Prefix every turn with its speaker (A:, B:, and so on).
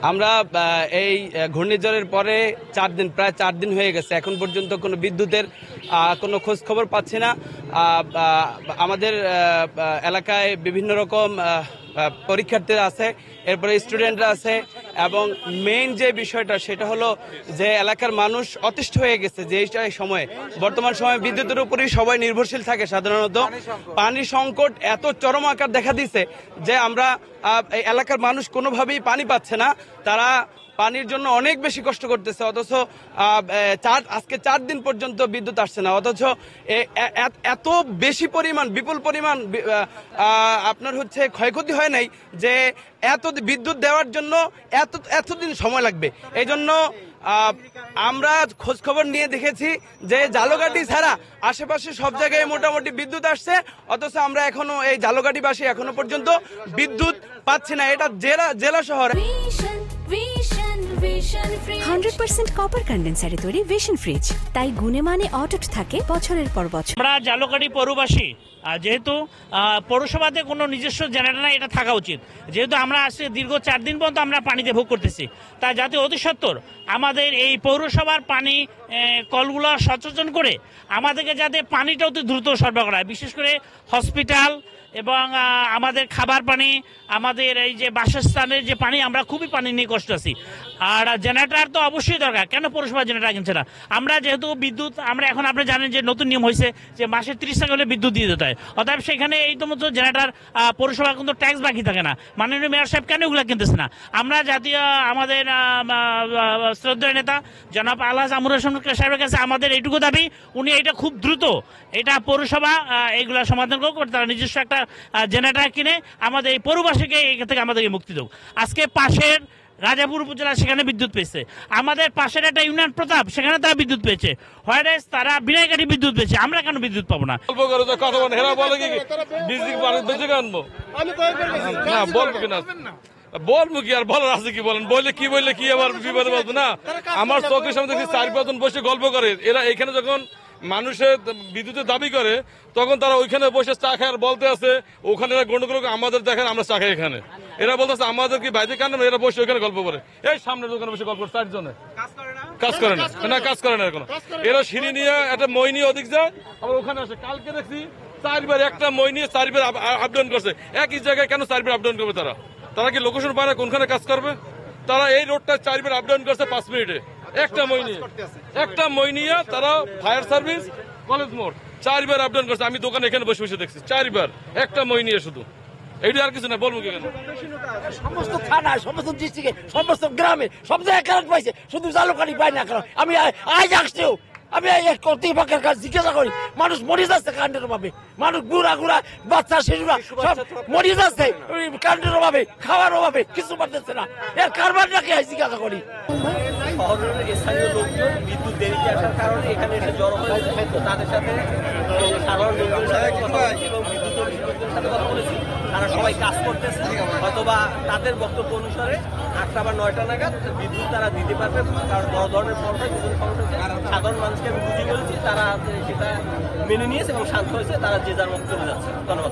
A: আমরা এই ঘূর্ণিঝড়ের পরে 4 দিন, প্রায় 4 দিন হয়ে গেছে, এখন পর্যন্ত কোনো বিদ্যুতের কোনো খোঁজ খবর পাচ্ছি না। আমাদের এলাকায় বিভিন্ন রকম পরীক্ষার্থীরা আছে, এরপরে স্টুডেন্টরা আছে, এবং মেইন যে বিষয়টা সেটা হলো যে এলাকার মানুষ অতিষ্ঠ হয়ে গেছে যে এই সময়ে, বর্তমান সময়ে বিদ্যুতের উপরই সবাই নির্ভরশীল থাকে সাধারণত। পানি সংকট এত চরম আকার দেখা দিছে যে আমরা এই এলাকার মানুষ কোনোভাবেই পানি পাচ্ছে না, তারা পানির জন্য অনেক বেশি কষ্ট করতেছে। অথচ আজকে 4 দিন পর্যন্ত বিদ্যুৎ আসছে না, অথচ এত বেশি পরিমাণ, বিপুল পরিমাণ আপনার হচ্ছে ক্ষয়ক্ষতি হয় নাই যে এত বিদ্যুৎ দেওয়ার জন্য এতদিন সময় লাগবে। এই জন্য আমরা খোঁজ খবর নিয়ে দেখেছি যে জালকাঠি ছাড়া আশেপাশে সব জায়গায় মোটামুটি বিদ্যুৎ আসছে, অথচ আমরা এখনো এই জালকাঠিবাসী এখনো পর্যন্ত বিদ্যুৎ পাচ্ছি না। এটা জেলা শহরে
B: 100% কপার কন্ডেন্সারে তৈরি ভিশন ফ্রিজ, তাই গুণে মানে অটুট থাকে বছরের পর বছর।
C: আমরা জালকাঠি পৌরবাসী, যেহেতু পৌরসভাতে কোনো নিজস্ব জেনারেটর নাই, এটা থাকা উচিত। যেহেতু আমরা আজকে দীর্ঘ 4 দিন পর্যন্ত আমরা পানিতে ভোগ করতেছি, তাই যাতে অতি সত্বর আমাদের এই পৌরসভার পানি কলগুলো সচেতন করে আমাদেরকে যাতে পানিটা অতি দ্রুত সরবরাহ করা হয়, বিশেষ করে হসপিটাল এবং আমাদের খাবার পানি, আমাদের এই যে বাসস্থানের যে পানি, আমরা খুবই পানি নিয়ে কষ্ট আছি। আর জেনারেটর তো অবশ্যই দরকার। কেন পৌরসভা জেনারেটর কিনছে না? আমরা যেহেতু বিদ্যুৎ, আমরা এখন আপনি জানেন যে নতুন নিয়ম হয়েছে যে মাসে 30 টাকা হলে বিদ্যুৎ দিয়ে দিতে হয়, অতএব সেখানে এই তো মতো জেনারেটর পৌরসভা কিন্তু ট্যাক্স বাকি থাকে না। মাননীয় মেয়র সাহেব কেন এগুলো কিনতেছে না? আমরা জাতীয় আমাদের শ্রদ্ধেয় নেতা জনাব আলহাজ আমুর হোসেন সাহেবের কাছে আমাদের এইটুকু দাবি, উনি এটা খুব দ্রুত এটা পৌরসভা এইগুলা সমাধান করবে, তারা নিজস্ব একটা জেনারেটর কিনে আমাদের এই পৌরবাসীকে এখান থেকে আমাদেরকে মুক্তি দেব। আজকে পাশের রাজাপুর উপজেলা সেখানে বিদ্যুৎ পেয়েছে, আমাদের পাশের একটা ইউনিয়ন প্রতাপ সেখানে তারা বিদ্যুৎ পেয়েছে, হোয়াইট তারা বিনাইকাঠি বিদ্যুৎ পেয়েছে, আমরা কেন বিদ্যুৎ পাবো না?
D: বলবো কি আর বলার আছে কি? বলেন বললে কি আবার বিপদে বাঁচবে না? আমার চোখের সামনে দেখছি 4-5 জন বসে গল্প করে। এরা এখানে যখন মানুষের বিদ্যুতের দাবি করে তখন তারা ওইখানে বসে চা খায় আর বলতে আছে ওখানে গন্ডগোল আমাদের দেখেন আমরা চা খাই এখানে। এরা বলতেছে আমাদের কি বাইরে কান, এরা বসে ওখানে গল্প করে। এই সামনের দোকানে বসে গল্প করে 4 জনে কাজ করে না, কাজ করে না এখন। এরা সিঁড়ি নিয়ে একটা মই নিয়ে ওদিক যায়, আবার ওখানে আসে। কালকে দেখছি 4 বার একটা মই নিয়ে 4 বার আপ ডাউন করছে একই জায়গায়। কেন 4 বার আপ ডাউন করবে তারা কি লোকেশন পায় না কোনখানে কাজ করবে? তারা এই রোডটা 4 বার আপ ডাউন করছে 5 মিনিটে একটা মই নিয়ে তারা ফায়ার সার্ভিস কলেজ মোড় 4 বার আপ ডাউন করছে। আমি দোকানে এখানে বসে বসে দেখছি 4 বার একটা মই নিয়ে শুধু। এইটা আর কিছু না, বলবো কি কেন?
E: সমস্ত থানায়, সমস্ত ডিস্ট্রিক্টে, সমস্ত গ্রামে সব জায়গায় কারেন্ট পাইছে, শুধু জালকাঠি পাই না। কারণ আমি আজ আসছেও, আমি কর্তৃপক্ষের কাছে জিজ্ঞাসা করি, মানুষ মরে যাচ্ছে কারেন্টের অভাবে, মানুষ বুড়া বাচ্চা শিশুরা সব মরে যাচ্ছে কারেন্টের অভাবে, খাওয়ার অভাবে, কিছু পারতেছে না। এর কারবার নাকি জিজ্ঞাসা করি।
F: শহরের স্থানীয় লোকজন বিদ্যুৎ দেরিতে আসার কারণে এখানে এসে জড়ো হয়েছে, তাদের সাথে সাধারণ লোকজনের সাথে কথা বলেছি এবং বিদ্যুৎ কর্তৃপক্ষের সাথে কথা বলেছি। তারা সবাই কাজ করতেছে, হয়তোবা তাদের বক্তব্য অনুসারে 8টা বা 9টা নাগাদ বিদ্যুৎ তারা দিতে পারবে। কারণ বড় ধরনের সমস্যা, বিভিন্ন সমস্যা সাধারণ মানুষকে আমি বুঝিয়ে বলেছি, তারা সেটা মেনে নিয়েছে এবং শান্ত হয়েছে, তারা যে যার মতো চলে যাচ্ছে। ধন্যবাদ।